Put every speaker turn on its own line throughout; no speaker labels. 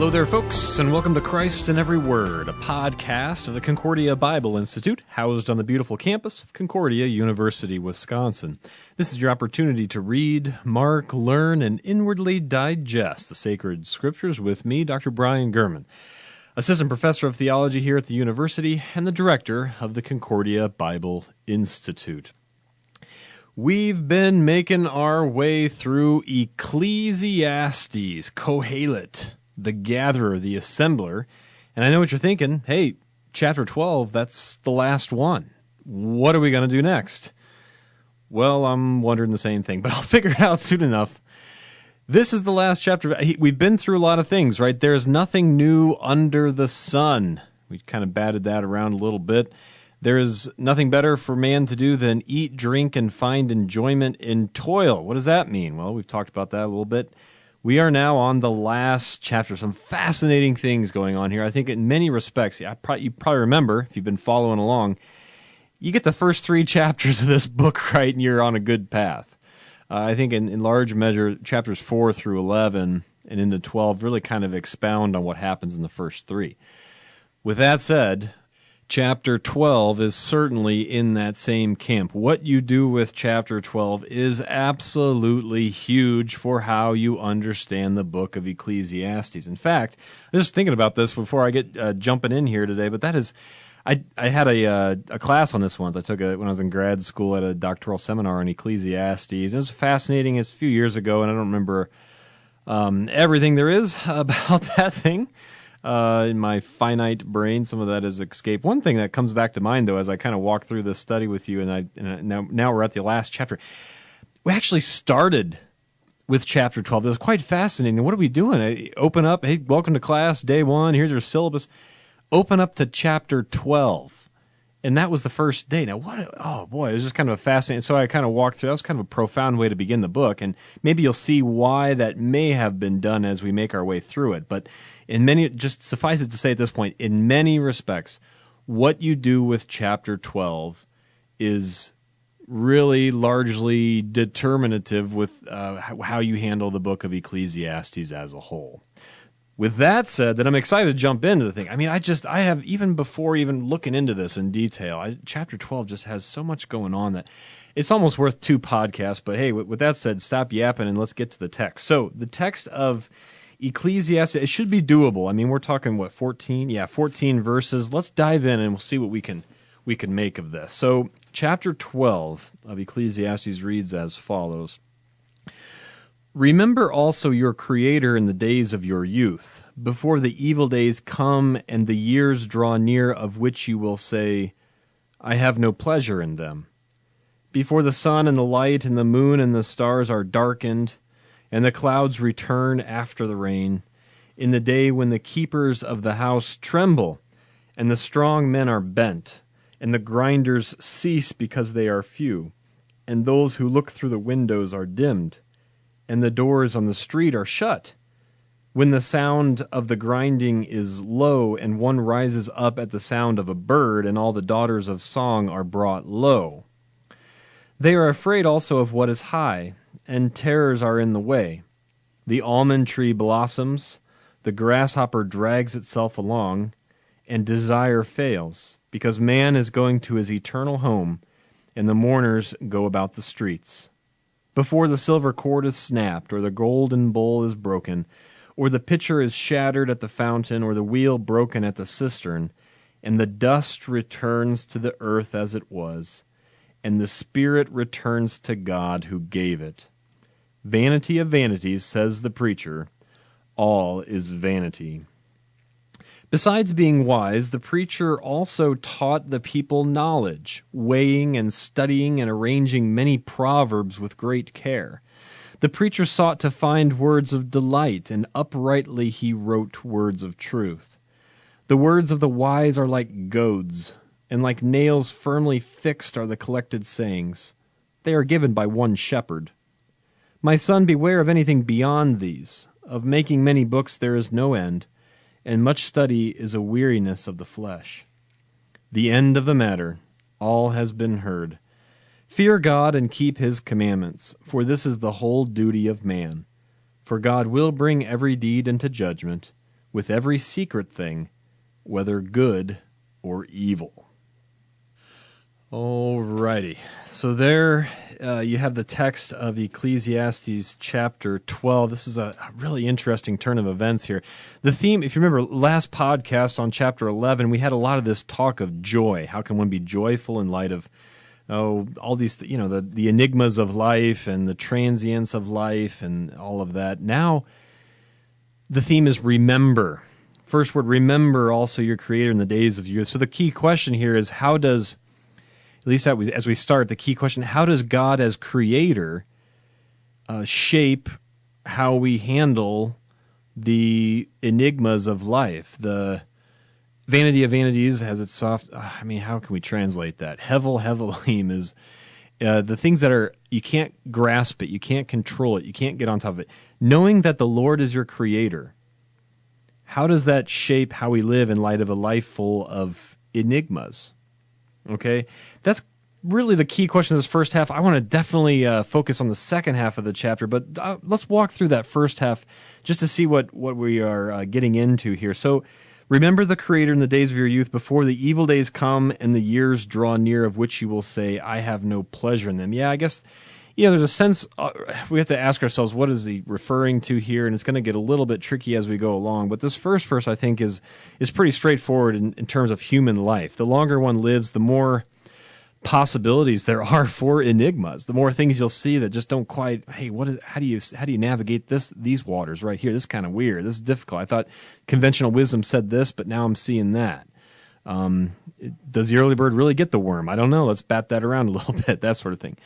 Hello there, folks, and welcome to Christ in Every Word, a podcast of the Concordia Bible Institute, housed on the beautiful campus of Concordia University, Wisconsin. This is your opportunity to read, mark, learn, and inwardly digest the sacred scriptures with me, Dr. Brian Gurman, Assistant Professor of Theology here at the university and the Director of the Concordia Bible Institute. We've been making our way through Ecclesiastes, Kohelet, the gatherer, the assembler. And I know what you're thinking. Hey, chapter 12, that's the last one. What are we going to do next? Well, I'm wondering the same thing, but I'll figure it out soon enough. This is the last chapter. We've been through a lot of things, right? There's nothing new under the sun. We kind of batted that around a little bit. There is nothing better for man to do than eat, drink, and find enjoyment in toil. What does that mean? Well, we've talked about that a little bit. We are now on the last chapter. Some fascinating things going on here. I think in many respects, you probably remember, if you've been following along, you get the first 3 chapters of this book right, and you're on a good path. I think in large measure, chapters 4 through 11 and into 12 really kind of expound on what happens in the first 3. With that said, chapter 12 is certainly in that same camp. What you do with chapter 12 is absolutely huge for how you understand the book of Ecclesiastes. In fact, I was just thinking about this before I get jumping in here today, but that is, I had a class on this once. I took it when I was in grad school at a doctoral seminar on Ecclesiastes. It was fascinating. It's a few years ago, and I don't remember everything there is about that thing. In my finite brain, some of that has escaped. One thing that comes back to mind, though, as I kind of walk through this study with you, and now we're at the last chapter. We actually started with chapter 12. It was quite fascinating. What are we doing? I open up, hey, welcome to class, day 1, here's your syllabus. Open up to chapter 12. And that was the first day. Now, oh boy, it was just kind of a fascinating, so I kind of walked through, that was kind of a profound way to begin the book, and maybe you'll see why that may have been done as we make our way through it. But just suffice it to say at this point, in many respects, what you do with chapter 12 is really largely determinative with how you handle the book of Ecclesiastes as a whole. With that said, then I'm excited to jump into the thing. I mean, I have, even before even looking into this in detail, chapter 12 just has so much going on that it's almost worth 2 podcasts. But hey, with that said, stop yapping and let's get to the text. So the text of Ecclesiastes, it should be doable. I mean, we're talking, 14? Yeah, 14 verses. Let's dive in and we'll see what we can make of this. So chapter 12 of Ecclesiastes reads as follows. Remember also your Creator in the days of your youth, before the evil days come and the years draw near of which you will say, I have no pleasure in them. Before the sun and the light and the moon and the stars are darkened, and the clouds return after the rain, in the day when the keepers of the house tremble, and the strong men are bent, and the grinders cease because they are few, and those who look through the windows are dimmed, and the doors on the street are shut, when the sound of the grinding is low, and one rises up at the sound of a bird, and all the daughters of song are brought low. They are afraid also of what is high, and terrors are in the way. The almond tree blossoms, the grasshopper drags itself along, and desire fails, because man is going to his eternal home, and the mourners go about the streets. Before the silver cord is snapped, or the golden bowl is broken, or the pitcher is shattered at the fountain, or the wheel broken at the cistern, and the dust returns to the earth as it was, and the spirit returns to God who gave it. Vanity of vanities, says the preacher, all is vanity. Besides being wise, the preacher also taught the people knowledge, weighing and studying and arranging many proverbs with great care. The preacher sought to find words of delight, and uprightly he wrote words of truth. The words of the wise are like goads, and like nails firmly fixed are the collected sayings. They are given by one shepherd. My son, beware of anything beyond these. Of making many books there is no end, and much study is a weariness of the flesh. The end of the matter, all has been heard. Fear God and keep his commandments, for this is the whole duty of man. For God will bring every deed into judgment, with every secret thing, whether good or evil. Alrighty, so there you have the text of Ecclesiastes chapter 12. This is a really interesting turn of events here. The theme, if you remember last podcast on chapter 11, we had a lot of this talk of joy. How can one be joyful in light of all these, the enigmas of life and the transience of life and all of that. Now, the theme is remember. First word, remember also your Creator in the days of youth. So the key question here is how does, at least as we start, the key question, how does God as Creator shape how we handle the enigmas of life? The vanity of vanities has its soft, how can we translate that? Hevelim is the things that are, you can't grasp it, you can't control it, you can't get on top of it. Knowing that the Lord is your Creator, how does that shape how we live in light of a life full of enigmas? Okay, that's really the key question of this first half. I want to definitely focus on the second half of the chapter, but let's walk through that first half just to see what we are getting into here. So, remember the Creator in the days of your youth, before the evil days come and the years draw near, of which you will say, I have no pleasure in them. Yeah, I guess, there's a sense we have to ask ourselves, what is he referring to here? And it's going to get a little bit tricky as we go along. But this first verse, I think, is pretty straightforward in terms of human life. The longer one lives, the more possibilities there are for enigmas. The more things you'll see that just don't quite. Hey, how do you navigate these waters right here? This is kind of weird. This is difficult. I thought conventional wisdom said this, but now I'm seeing that. Does the early bird really get the worm? I don't know. Let's bat that around a little bit. That sort of thing.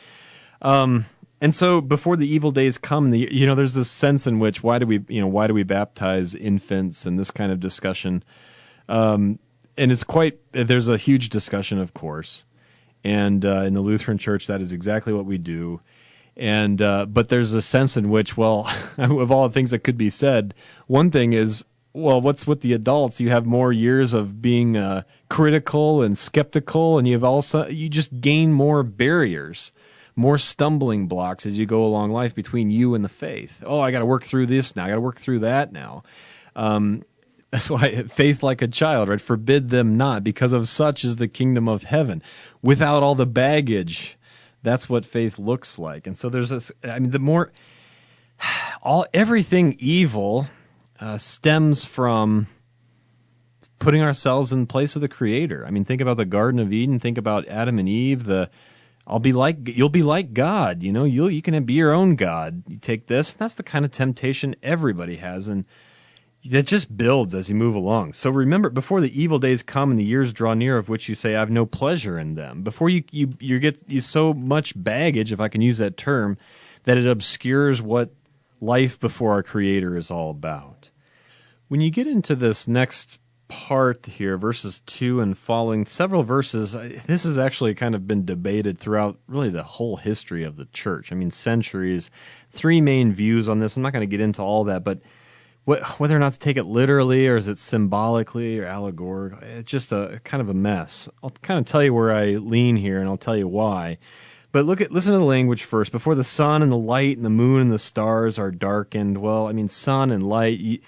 And so before the evil days come, there's this sense in which why do we baptize infants and this kind of discussion, and there's a huge discussion, of course, and in the Lutheran Church that is exactly what we do, and but there's a sense in which, well, of all the things that could be said, one thing is, well, what's with the adults? You have more years of being critical and skeptical, and you just gain more barriers, more stumbling blocks as you go along life between you and the faith. Oh, I got to work through this now. I got to work through that now. That's why faith like a child, right? Forbid them not, because of such is the kingdom of heaven. Without all the baggage, that's what faith looks like. And so there's this, everything evil stems from putting ourselves in the place of the Creator. Think about the Garden of Eden. Think about Adam and Eve. You'll be like God. You can be your own God. You take this. That's the kind of temptation everybody has, and that just builds as you move along. So remember, before the evil days come and the years draw near, of which you say, I have no pleasure in them. Before you get so much baggage, if I can use that term, that it obscures what life before our Creator is all about. When you get into this next part here, verses 2 and following, several verses, this has actually kind of been debated throughout really the whole history of the church. Centuries. Three main views on this. I'm not going to get into all that, but whether or not to take it literally, or is it symbolically or allegorically, it's just a kind of a mess. I'll kind of tell you where I lean here, and I'll tell you why. But listen to the language first. Before the sun and the light and the moon and the stars are darkened. Well, sun and light.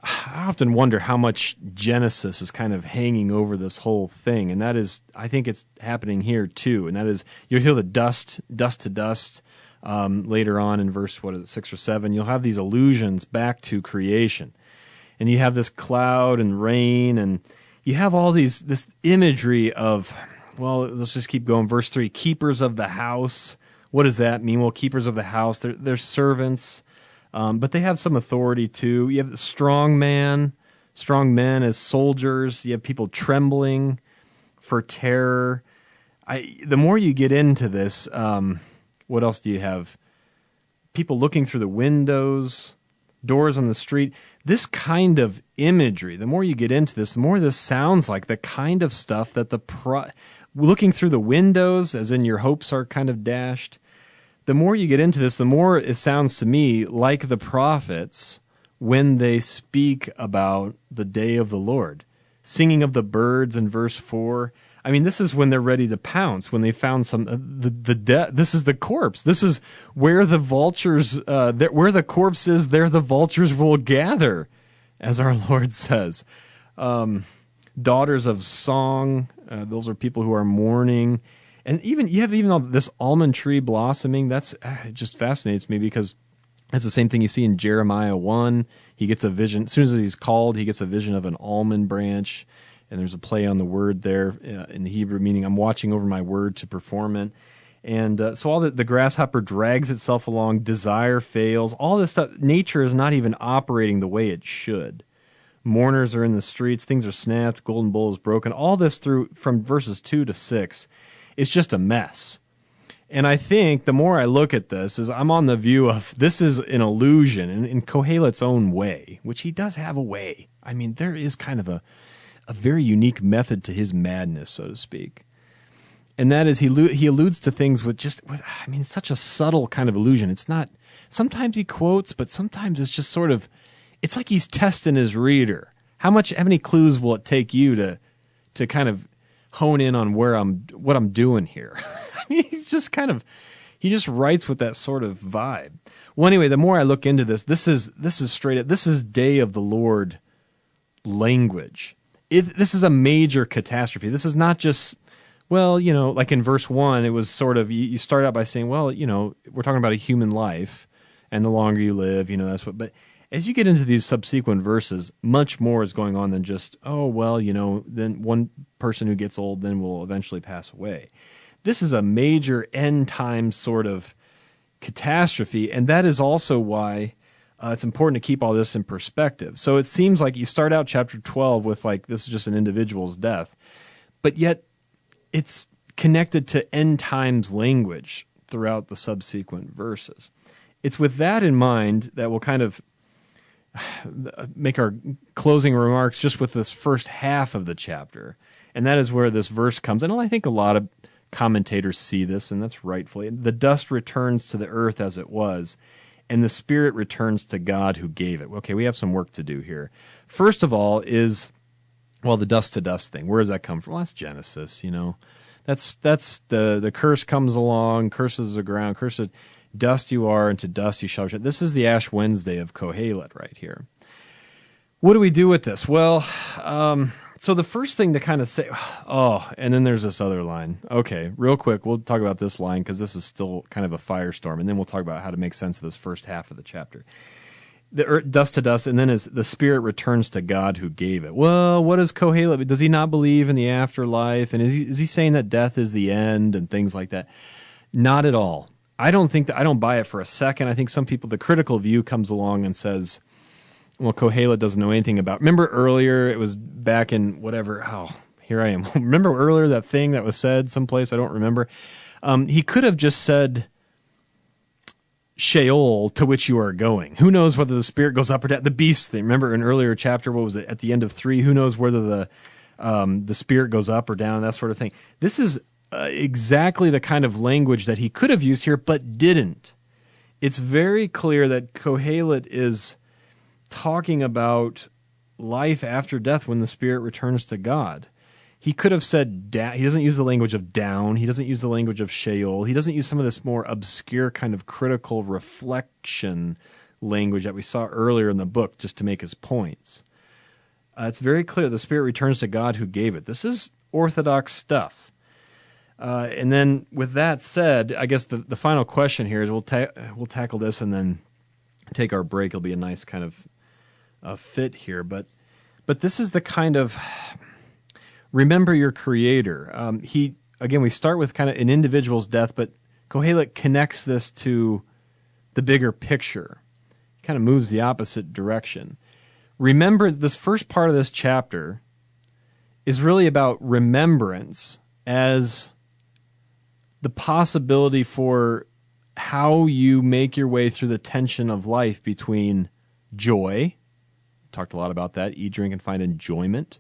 I often wonder how much Genesis is kind of hanging over this whole thing, and that is, I think it's happening here too. And that is, you'll hear the dust to dust. Later on in verse 6 or 7, you'll have these allusions back to creation, and you have this cloud and rain, and you have all this imagery of, well, let's just keep going. Verse 3, keepers of the house. What does that mean? Well, keepers of the house, they're servants, but they have some authority too. You have the strong men as soldiers. You have people trembling for terror. The more you get into this, what else do you have? People looking through the windows, doors on the street. This kind of imagery, the more you get into this, the more this sounds like the kind of stuff that looking through the windows, as in your hopes are kind of dashed. The more you get into this, the more it sounds to me like the prophets when they speak about the day of the Lord. Singing of the birds in verse 4. This is when they're ready to pounce, when they found this is the corpse. This is where the vultures, where the corpse is, there the vultures will gather. as our Lord says. Daughters of song, those are people who are mourning. And even you have even this almond tree blossoming. That's it just fascinates me because that's the same thing you see in Jeremiah 1. He gets a vision. As soon as he's called, he gets a vision of an almond branch. And there's a play on the word there in the Hebrew, meaning I'm watching over my word to perform it. And so all the grasshopper drags itself along, desire fails, all this stuff. Nature is not even operating the way it should. Mourners are in the streets, things are snapped, golden bowl is broken. All this through from verses 2 to 6 is just a mess. And I think the more I look at this, is I'm on the view of this is an illusion in Kohelet's own way, which he does have a way. I mean, there is kind of a very unique method to his madness, so to speak. And that is he alludes to things with such a subtle kind of illusion. It's not, sometimes he quotes, but sometimes it's just sort of, it's like he's testing his reader. How many clues will it take you to kind of hone in on what I'm doing here? I mean, he just writes with that sort of vibe. Well, anyway, the more I look into this is straight up, this is day of the Lord language. This is a major catastrophe. This is not just, well, like in verse 1, it was sort of, you start out by saying, well, we're talking about a human life, and the longer you live, that's what, but as you get into these subsequent verses, much more is going on than just, oh, well, then one person who gets old then will eventually pass away. This is a major end time sort of catastrophe, and that is also why it's important to keep all this in perspective. So it seems like you start out chapter 12 with this is just an individual's death, but yet it's connected to end times language throughout the subsequent verses. It's with that in mind that we'll kind of make our closing remarks just with this first half of the chapter, and that is where this verse comes. And I think a lot of commentators see this, and that's rightfully. The dust returns to the earth as it was, and the spirit returns to God who gave it. Okay, we have some work to do here. First of all is, well, the dust to dust thing. Where does that come from? Well, that's Genesis, That's the curse comes along, curses the ground, cursed dust you are, and to dust you shall return. This is the Ash Wednesday of Kohelet right here. What do we do with this? Well, so the first thing to kind of say, and then there's this other line. Okay, real quick, we'll talk about this line because this is still kind of a firestorm, and then we'll talk about how to make sense of this first half of the chapter. The earth, dust to dust, and then as the spirit returns to God who gave it. Well, what is Kohelet? Does he not believe in the afterlife? And is he saying that death is the end and things like that? Not at all. I don't buy it for a second. I think some people, the critical view comes along and says, well, Kohelet doesn't know anything about. Remember earlier, it was back in whatever. Oh, here I am. Remember earlier that thing that was said someplace? I don't remember. He could have just said Sheol, to which you are going. Who knows whether the spirit goes up or down? The beast thing. Remember an earlier chapter? What was it at the end of 3? Who knows whether the spirit goes up or down? That sort of thing. This is exactly the kind of language that he could have used here, but didn't. It's very clear that Kohelet is talking about life after death when the spirit returns to God. He could have said down. He doesn't use the language of down. He doesn't use the language of Sheol. He doesn't use some of this more obscure kind of critical reflection language that we saw earlier in the book just to make his points. It's very clear the spirit returns to God who gave it. This is orthodox stuff. And then with that said, I guess the final question here is we'll tackle this and then take our break. It'll be a nice kind of fit here. But this is the kind of remember your Creator. We start with kind of an individual's death, but Kohelet connects this to the bigger picture. He kind of moves the opposite direction. Remembrance, this first part of this chapter is really about remembrance as the possibility for how you make your way through the tension of life between joy. Talked a lot about that. Eat, drink, and find enjoyment.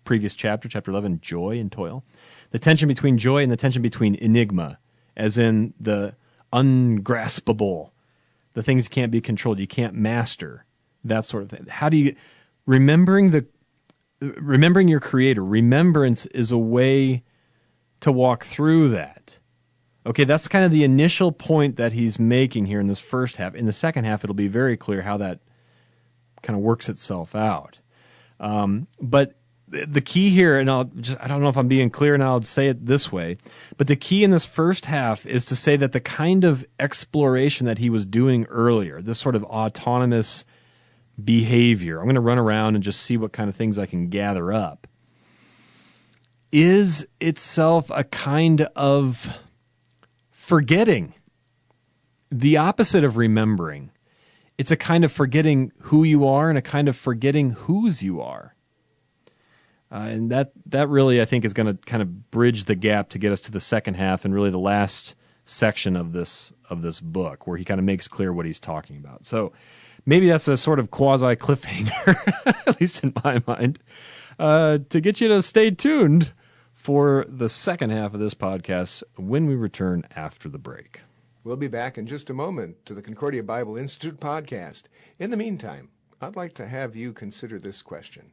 Previous chapter 11, joy and toil. The tension between joy and the tension between enigma, as in the ungraspable, the things can't be controlled, you can't master, that sort of thing. How do you remembering your Creator? Remembrance is a way to walk through that. Okay, that's kind of the initial point that he's making here in this first half. In the second half, it'll be very clear how that kind of works itself out. But the key here, and I don't know if I'm being clear, and I'll say it this way, but the key in this first half is to say that the kind of exploration that he was doing earlier, this sort of autonomous behavior, I'm going to run around and just see what kind of things I can gather up, is itself a kind of forgetting. The opposite of remembering. It's a kind of forgetting who you are and a kind of forgetting whose you are. And that really, I think, is going to kind of bridge the gap to get us to the second half and really the last section of this book, where he kind of makes clear what he's talking about. So maybe that's a sort of quasi cliffhanger, at least in my mind, to get you to stay tuned for the second half of this podcast when we return after the break.
We'll be back in just a moment to the Concordia Bible Institute podcast. In the meantime, I'd like to have you consider this question.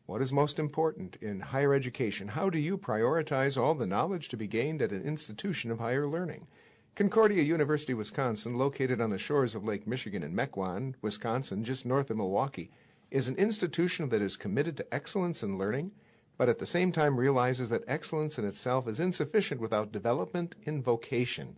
What is most important in higher education? How do you prioritize all the knowledge to be gained at an institution of higher learning? Concordia University, Wisconsin, located on the shores of Lake Michigan in Mequon, Wisconsin, just north of Milwaukee, is an institution that is committed to excellence in learning, but at the same time realizes that excellence in itself is insufficient without development in vocation.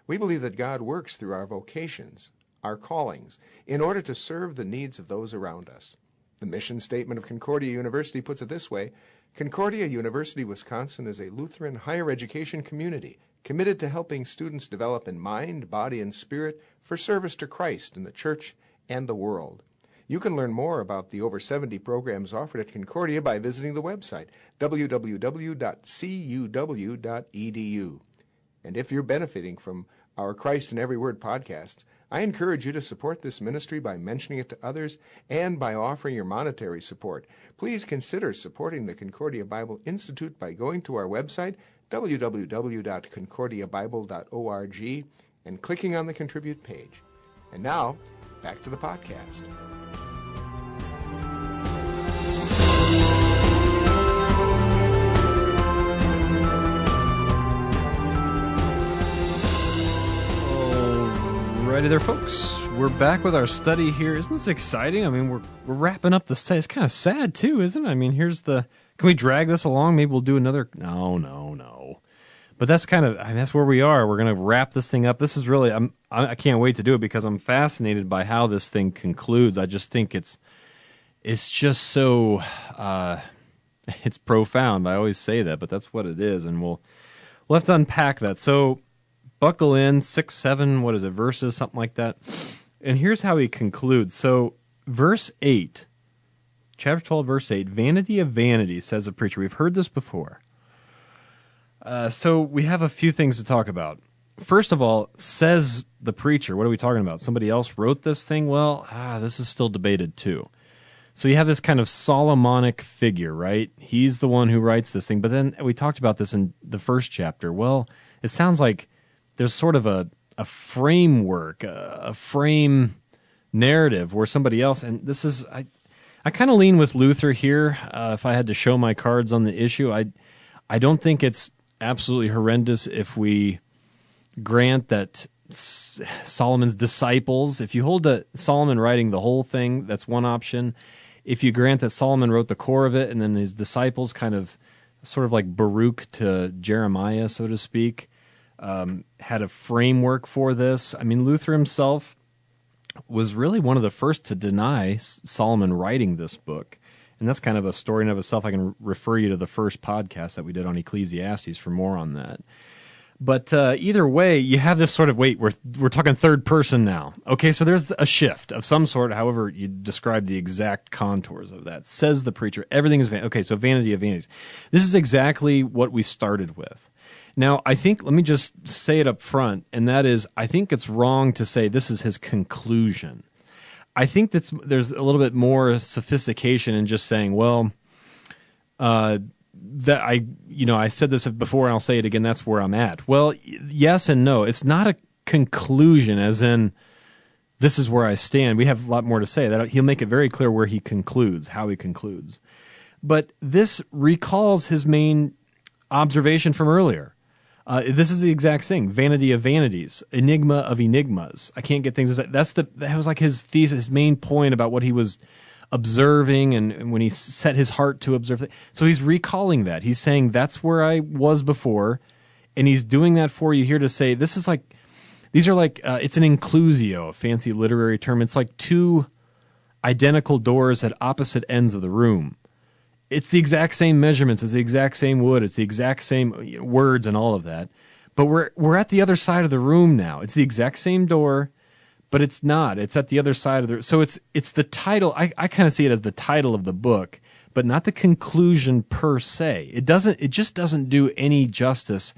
We believe that God works through our vocations, our callings, in order to serve the needs of those around us. The mission statement of Concordia University puts it this way: Concordia University, Wisconsin is a Lutheran higher education community committed to helping students develop in mind, body, and spirit for service to Christ in the church and the world. You can learn more about the over 70 programs offered at Concordia by visiting the website, www.cuw.edu. And if you're benefiting from our Christ in Every Word podcasts, I encourage you to support this ministry by mentioning it to others and by offering your monetary support. Please consider supporting the Concordia Bible Institute by going to our website, www.concordiabible.org, and clicking on the Contribute page. And now, back to the podcast.
Alrighty there, folks. We're back with our study here. Isn't this exciting? I mean, we're wrapping up the study. It's kind of sad, too, isn't it? I mean, can we drag this along? Maybe we'll do another. No. But that's that's where we are. We're going to wrap this thing up. This is really, I can't wait to do it because I'm fascinated by how this thing concludes. I just think it's just so, it's profound. I always say that, but that's what it is. And we'll have to unpack that. So, buckle in, 6, 7, verses, something like that. And here's how he concludes. So, verse 8, chapter 12, verse 8, vanity of vanities, says the preacher. We've heard this before. So we have a few things to talk about. First of all, says the preacher. What are we talking about? Somebody else wrote this thing? Well, this is still debated too. So you have this kind of Solomonic figure, right? He's the one who writes this thing. But then we talked about this in the first chapter. Well, it sounds like there's sort of a framework, a frame narrative where somebody else, and this is, I kind of lean with Luther here. If I had to show my cards on the issue, I don't think it's absolutely horrendous if we grant that Solomon's disciples, if you hold to Solomon writing the whole thing, that's one option. If you grant that Solomon wrote the core of it and then his disciples kind of sort of like Baruch to Jeremiah, so to speak, had a framework for this. I mean, Luther himself was really one of the first to deny Solomon writing this book. And that's kind of a story in of itself. I can refer you to the first podcast that we did on Ecclesiastes for more on that. But either way, you have this sort of, we're talking third person now. Okay, so there's a shift of some sort, however you describe the exact contours of that. Says the preacher, everything is vanity. Okay, so vanity of vanities. This is exactly what we started with. Now, I think, let me just say it up front, and that is, I think it's wrong to say this is his conclusion. I think there's a little bit more sophistication in just saying, well, that I said this before and I'll say it again, that's where I'm at. Well, yes and no. It's not a conclusion as in this is where I stand. We have a lot more to say. That he'll make it very clear where he concludes, how he concludes. But this recalls his main observation from earlier. This is the exact thing. Vanity of vanities, enigma of enigmas. I can't get things. That was like his thesis, his main point about what he was observing, and when he set his heart to observe. So he's recalling that. He's saying that's where I was before, and he's doing that for you here to say this is like. These are like it's an inclusio, a fancy literary term. It's like two identical doors at opposite ends of the room. It's the exact same measurements, it's the exact same wood, it's the exact same words and all of that. But we're at the other side of the room now. It's the exact same door, but it's not. It's at the other side of the. So it's the title. I kind of see it as the title of the book, but not the conclusion per se. It just doesn't do any justice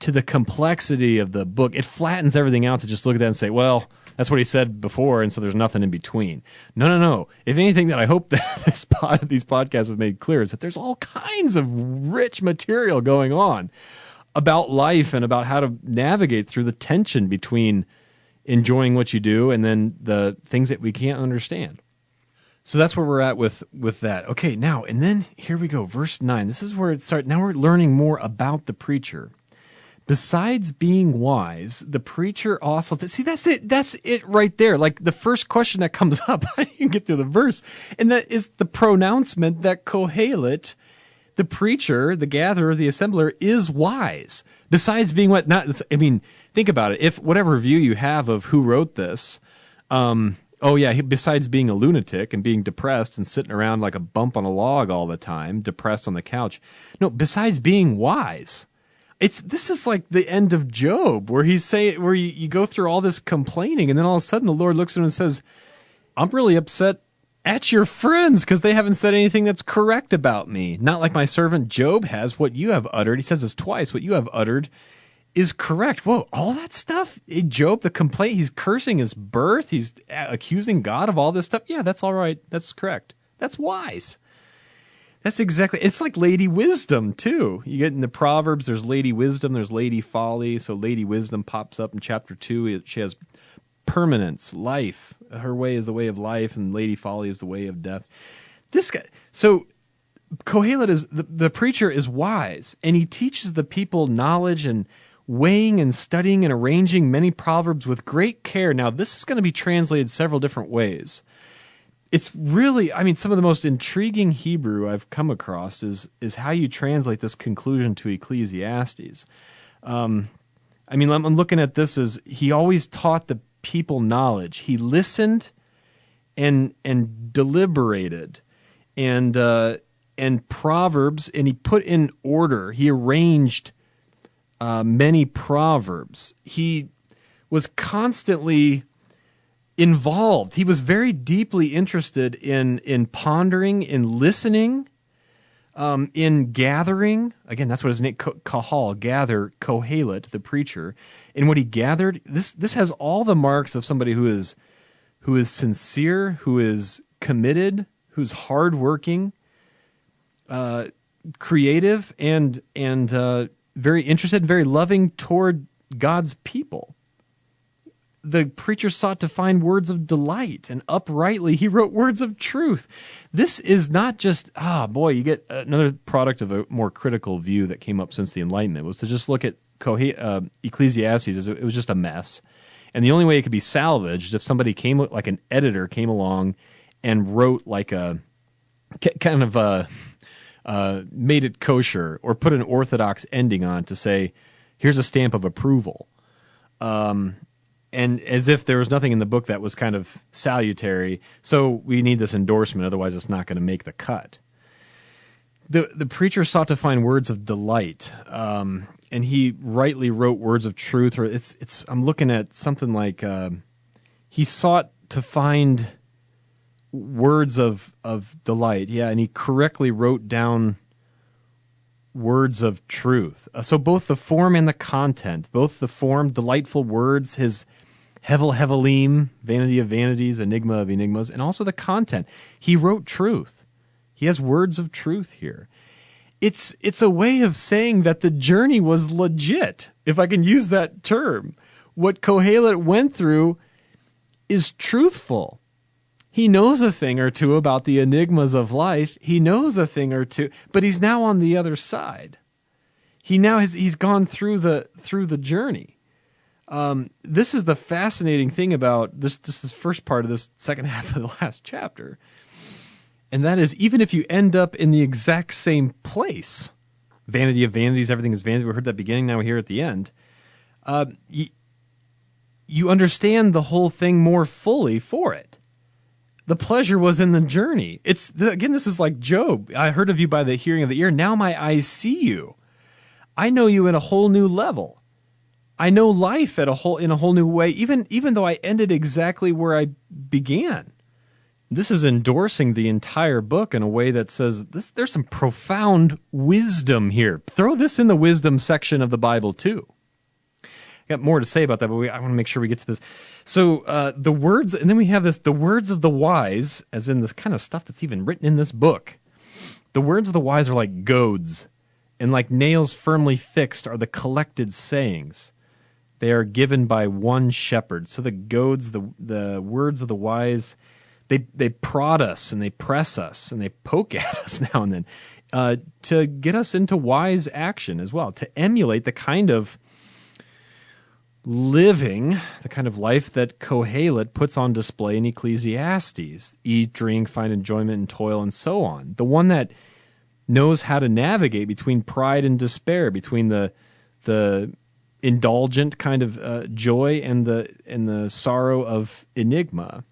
to the complexity of the book. It flattens everything out to just look at that and say, well, that's what he said before, and so there's nothing in between. No. If anything that I hope that these podcasts have made clear is that there's all kinds of rich material going on about life and about how to navigate through the tension between enjoying what you do and then the things that we can't understand. So that's where we're at with that. Okay, now, and then here we go, verse 9. This is where it starts. Now we're learning more about the preacher. Besides being wise, the preacher also... See, that's it right there. Like the first question that comes up, how do you get through the verse? And that is the pronouncement that Kohelet, the preacher, the gatherer, the assembler, is wise. Besides being what... think about it. If whatever view you have of who wrote this... besides being a lunatic and being depressed and sitting around like a bump on a log all the time, depressed on the couch. No, besides being wise... This is like the end of Job, where you go through all this complaining, and then all of a sudden the Lord looks at him and says, I'm really upset at your friends because they haven't said anything that's correct about me. Not like my servant Job has. What you have uttered, he says this twice, what you have uttered is correct. Whoa, all that stuff? Job, the complaint, he's cursing his birth, he's accusing God of all this stuff. Yeah, that's all right. That's correct. That's wise. That's exactly, it's like Lady Wisdom, too. You get in the Proverbs, there's Lady Wisdom, there's Lady Folly. So Lady Wisdom pops up in chapter 2. She has permanence, life. Her way is the way of life, and Lady Folly is the way of death. This guy, so Kohelet is, the preacher is wise, and he teaches the people knowledge and weighing and studying and arranging many proverbs with great care. Now, this is going to be translated several different ways. It's really, some of the most intriguing Hebrew I've come across is how you translate this conclusion to Ecclesiastes. I'm looking at this as he always taught the people knowledge. He listened and deliberated and proverbs, and he put in order. He arranged many proverbs. He was constantly involved. He was very deeply interested in pondering, in listening, in gathering. Again, that's what his name, Kahal, gather, Kohelet, the preacher. And what he gathered, this has all the marks of somebody who is sincere, who is committed, who's hardworking, creative, and very interested, very loving toward God's people. The preacher sought to find words of delight, and uprightly he wrote words of truth. This is not just, you get another product of a more critical view that came up since the Enlightenment, was to just look at Ecclesiastes as it was just a mess. And the only way it could be salvaged if somebody came, like an editor came along and wrote like a kind of made it kosher or put an orthodox ending on to say, here's a stamp of approval. And as if there was nothing in the book that was kind of salutary, so we need this endorsement, otherwise it's not going to make the cut. The preacher sought to find words of delight, and he rightly wrote words of truth. Or I'm looking at something like he sought to find words of delight, and he correctly wrote down words of truth. So both the form and the content, both the form, delightful words, his Hevel Hevelim, vanity of vanities, enigma of enigmas, and also the content. He wrote truth. He has words of truth here. It's a way of saying that the journey was legit, if I can use that term. What Kohelet went through is truthful. He knows a thing or two about the enigmas of life. He knows a thing or two, but he's now on the other side. he's gone through the journey. This is the fascinating thing about this first part of this second half of the last chapter. And that is, even if you end up in the exact same place, vanity of vanities, everything is vanity. We heard that beginning, now we hear at the end. You understand the whole thing more fully for it. The pleasure was in the journey. Again, this is like Job. I heard of you by the hearing of the ear. Now my eyes see you. I know you in a whole new level. I know life in a whole new way, even though I ended exactly where I began. This is endorsing the entire book in a way that says there's some profound wisdom here. Throw this in the wisdom section of the Bible too. I got more to say about that, but I want to make sure we get to this. So the words, and then we have the words of the wise, as in this kind of stuff that's even written in this book. The words of the wise are like goads, and like nails firmly fixed are the collected sayings. They are given by one shepherd. So the goads, the words of the wise, they prod us and they press us and they poke at us now and then to get us into wise action as well, to emulate the kind of living, the kind of life that Kohelet puts on display in Ecclesiastes. Eat, drink, find enjoyment and toil, and so on. The one that knows how to navigate between pride and despair, between the indulgent kind of joy and the sorrow of enigma.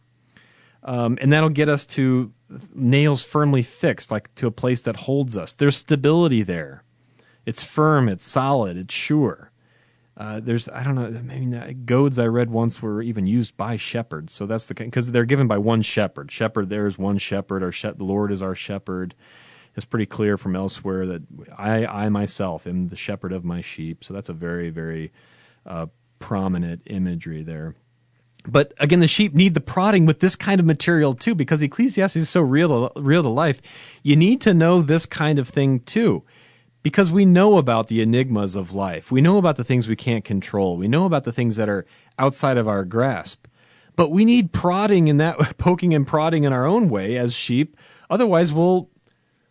And that'll get us to nails firmly fixed, like to a place that holds us. There's stability there. It's firm, it's solid, it's sure. I don't know, maybe goads I read once were even used by shepherds. So that's because they're given by one shepherd. Shepherd, there is one shepherd. The Lord is our shepherd. It's pretty clear from elsewhere that I myself am the shepherd of my sheep. So that's a very, very prominent imagery there. But again, the sheep need the prodding with this kind of material too, because Ecclesiastes is so real to life. You need to know this kind of thing too, because we know about the enigmas of life. We know about the things we can't control. We know about the things that are outside of our grasp. But we need prodding in that, poking and prodding in our own way as sheep. Otherwise, we'll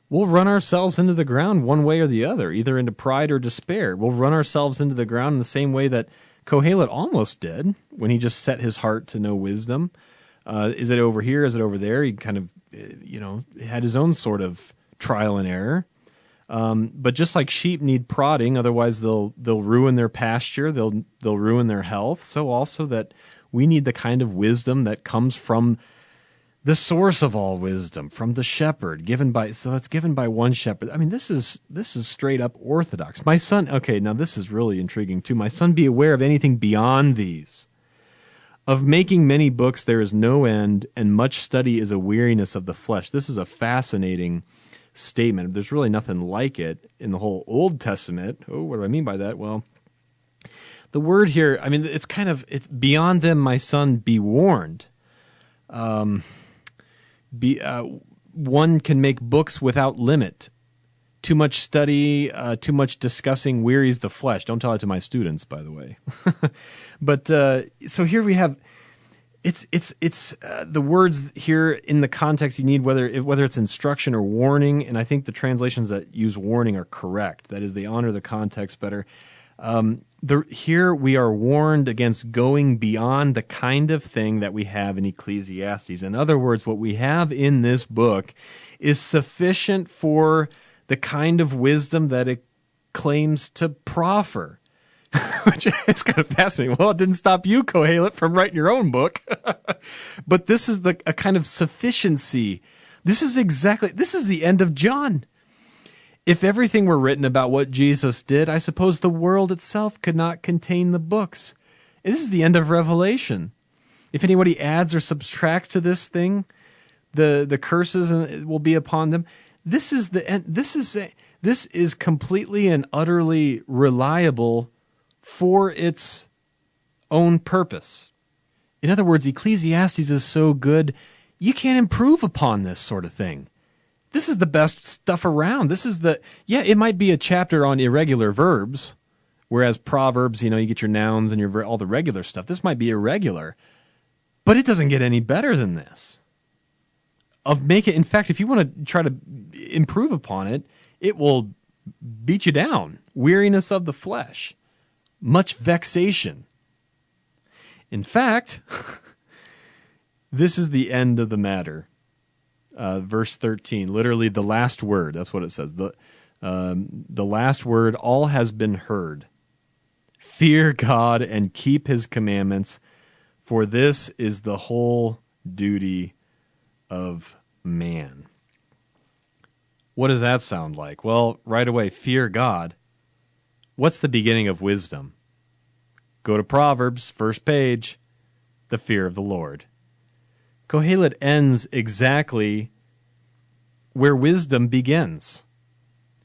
run ourselves into the ground one way or the other, either into pride or despair. We'll run ourselves into the ground in the same way that Kohelet almost did when he just set his heart to know wisdom. Is it over here? Is it over there? He kind of, had his own sort of trial and error. But just like sheep need prodding, otherwise they'll ruin their pasture, they'll ruin their health. So also that we need the kind of wisdom that comes from the source of all wisdom, from the shepherd, it's given by one shepherd. I mean, this is straight up orthodox. My son, okay, now this is really intriguing too. My son, be aware of anything beyond these. Of making many books there is no end, and much study is a weariness of the flesh. This is a fascinating statement. There's really nothing like it in the whole Old Testament. Oh, what do I mean by that? Well, the word here, I mean, it's beyond them, my son, be warned. One can make books without limit. Too much study, too much discussing wearies the flesh. Don't tell it to my students, by the way. But so here we have, it's the words here in the context you need, whether it's instruction or warning, and I think the translations that use warning are correct. That is, they honor the context better. Here we are warned against going beyond the kind of thing that we have in Ecclesiastes. In other words, what we have in this book is sufficient for the kind of wisdom that it claims to proffer. Which is kind of fascinating. Well, it didn't stop you, Kohelet, from writing your own book. But this is a kind of sufficiency. This is the end of John. If everything were written about what Jesus did, I suppose the world itself could not contain the books. And this is the end of Revelation. If anybody adds or subtracts to this thing, the curses will be upon them. This is the end. This is completely and utterly reliable for its own purpose. In other words, Ecclesiastes is so good, you can't improve upon this sort of thing. This is the best stuff around. It might be a chapter on irregular verbs, whereas Proverbs, you get your nouns and all the regular stuff. This might be irregular, but it doesn't get any better than this. In fact, if you want to try to improve upon it, it will beat you down, weariness of the flesh, much vexation. In fact, this is the end of the matter. Verse 13, literally the last word. That's what it says. The last word, all has been heard. Fear God and keep his commandments, for this is the whole duty of man. What does that sound like? Well, right away, fear God. What's the beginning of wisdom? Go to Proverbs, first page, the fear of the Lord. Kohelet ends exactly where wisdom begins.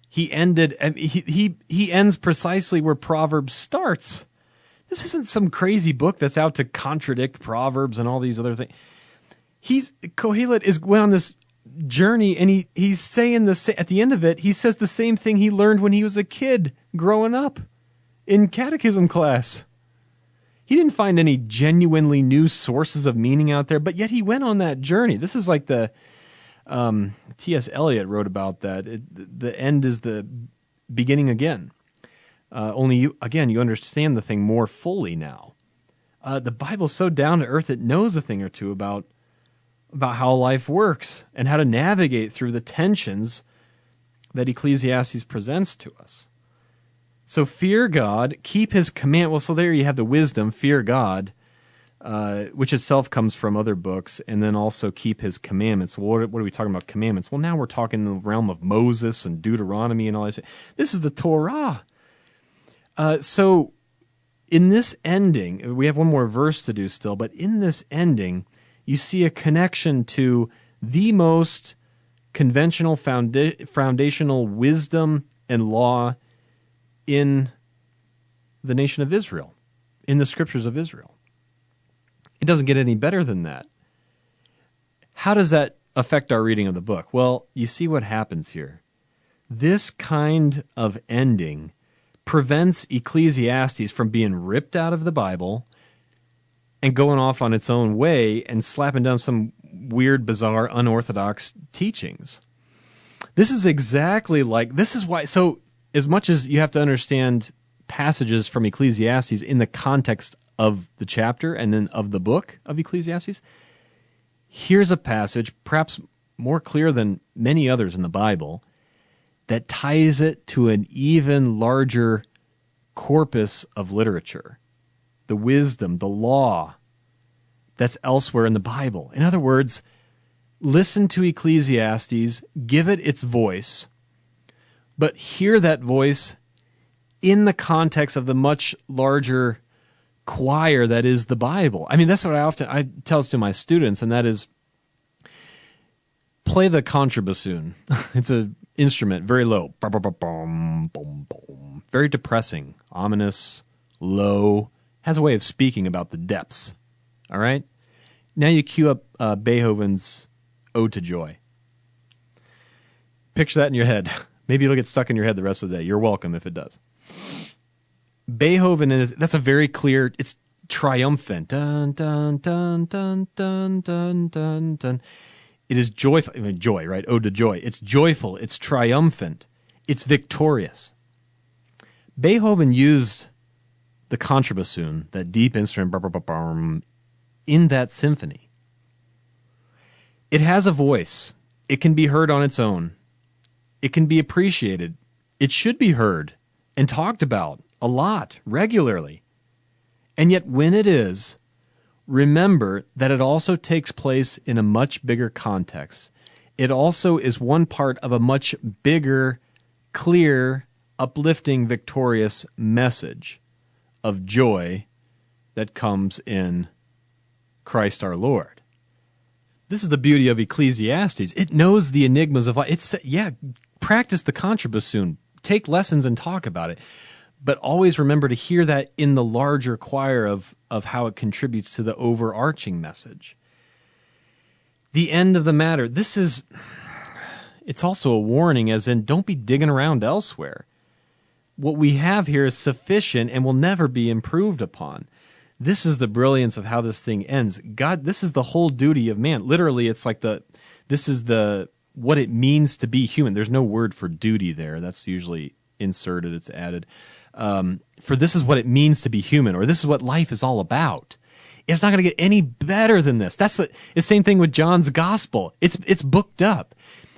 He ends precisely where Proverbs starts. This isn't some crazy book that's out to contradict Proverbs and all these other things. Kohelet went on this journey, and he's saying at the end of it, he says the same thing he learned when he was a kid growing up in catechism class. He didn't find any genuinely new sources of meaning out there, but yet he went on that journey. This is like the T.S. Eliot wrote about that. The end is the beginning again. Only you understand the thing more fully now. The Bible's so down to earth, it knows a thing or two about how life works and how to navigate through the tensions that Ecclesiastes presents to us. So fear God, keep his command. Well, so there you have the wisdom, fear God, which itself comes from other books, and then also keep his commandments. What are we talking about commandments? Well, now we're talking in the realm of Moses and Deuteronomy and all this. This is the Torah. So in this ending, we have one more verse to do still, but in this ending, you see a connection to the most conventional foundational wisdom and law in the nation of Israel, in the scriptures of Israel. It doesn't get any better than that. How does that affect our reading of the book? Well, you see what happens here. This kind of ending prevents Ecclesiastes from being ripped out of the Bible and going off on its own way and slapping down some weird, bizarre, unorthodox teachings. This is why, so as much as you have to understand passages from Ecclesiastes in the context of the chapter and then of the book of Ecclesiastes, here's a passage, perhaps more clear than many others in the Bible, that ties it to an even larger corpus of literature, the wisdom, the law that's elsewhere in the Bible. In other words, listen to Ecclesiastes, give it its voice, but hear that voice in the context of the much larger choir that is the Bible. I mean, that's what I tell to my students, and that is, play the contrabassoon. It's an instrument, very low. Very depressing, ominous, low, has a way of speaking about the depths. All right? Now you cue up Beethoven's Ode to Joy. Picture that in your head. Maybe it'll get stuck in your head the rest of the day. You're welcome if it does. Beethoven that's a very clear, it's triumphant. Dun, dun, dun, dun, dun, dun, dun, dun. It is joyful. I mean, joy, right? Ode to joy. It's joyful. It's triumphant. It's victorious. Beethoven used the contrabassoon, that deep instrument, in that symphony. It has a voice. It can be heard on its own. It can be appreciated. It should be heard and talked about a lot, regularly. And yet when it is, remember that it also takes place in a much bigger context. It also is one part of a much bigger, clear, uplifting, victorious message of joy that comes in Christ our Lord. This is the beauty of Ecclesiastes. It knows the enigmas of life. Practice the contrabassoon. Take lessons and talk about it. But always remember to hear that in the larger choir of how it contributes to the overarching message. The end of the matter. It's also a warning, as in, don't be digging around elsewhere. What we have here is sufficient and will never be improved upon. This is the brilliance of how this thing ends. God, this is the whole duty of man. Literally, it's like this is the what it means to be human. There's no word for duty there. That's usually inserted, it's added. For this is what it means to be human, or this is what life is all about. It's not going to get any better than this. That's the same thing with John's gospel. It's booked up.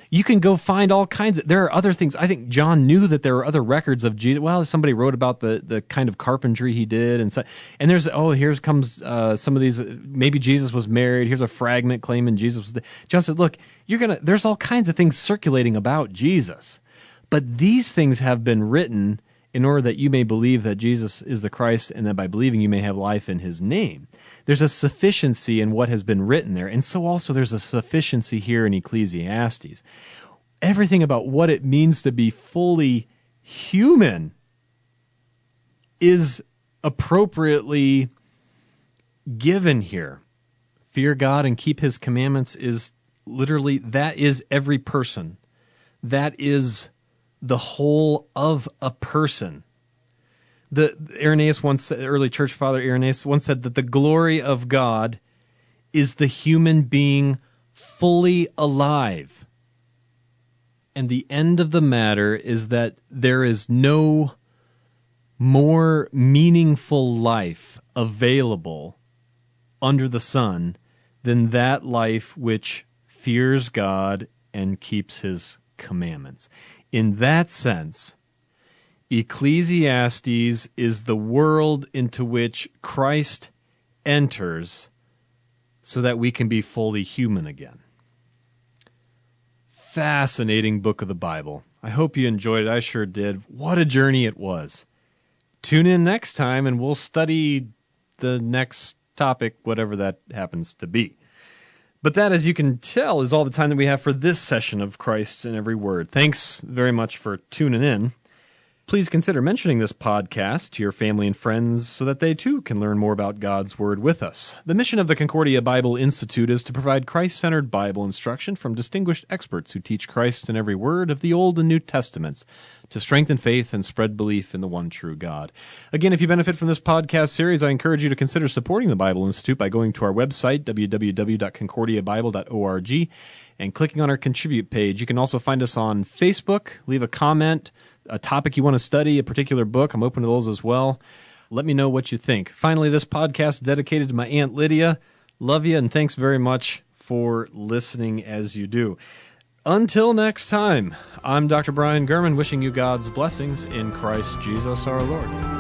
You can go find all kinds of, there are other things. I think John knew that there were other records of Jesus. Well, somebody wrote about the kind of carpentry he did. And there's, here comes some of these, maybe Jesus was married. Here's a fragment claiming Jesus was John said, look, there's all kinds of things circulating about Jesus. But these things have been written in order that you may believe that Jesus is the Christ, and that by believing you may have life in his name. There's a sufficiency in what has been written there, and so also there's a sufficiency here in Ecclesiastes. Everything about what it means to be fully human is appropriately given here. Fear God and keep his commandments is literally, that is every person. That is the whole of a person. Irenaeus once said, early church father Irenaeus once said that the glory of God is the human being fully alive. And the end of the matter is that there is no more meaningful life available under the sun than that life which fears God and keeps his commandments. In that sense, Ecclesiastes is the world into which Christ enters so that we can be fully human again. Fascinating book of the Bible. I hope you enjoyed it. I sure did. What a journey it was. Tune in next time and we'll study the next topic, whatever that happens to be. But that, as you can tell, is all the time that we have for this session of Christ in Every Word. Thanks very much for tuning in. Please consider mentioning this podcast to your family and friends so that they too can learn more about God's Word with us. The mission of the Concordia Bible Institute is to provide Christ-centered Bible instruction from distinguished experts who teach Christ in every word of the Old and New Testaments to strengthen faith and spread belief in the one true God. Again, if you benefit from this podcast series, I encourage you to consider supporting the Bible Institute by going to our website, www.concordiabible.org, and clicking on our Contribute page. You can also find us on Facebook, leave a comment, a topic you want to study, a particular book. I'm open to those as well. Let me know what you think. Finally, this podcast is dedicated to my Aunt Lydia. Love you, and thanks very much for listening as you do. Until next time, I'm Dr. Brian Gurman, wishing you God's blessings in Christ Jesus our Lord.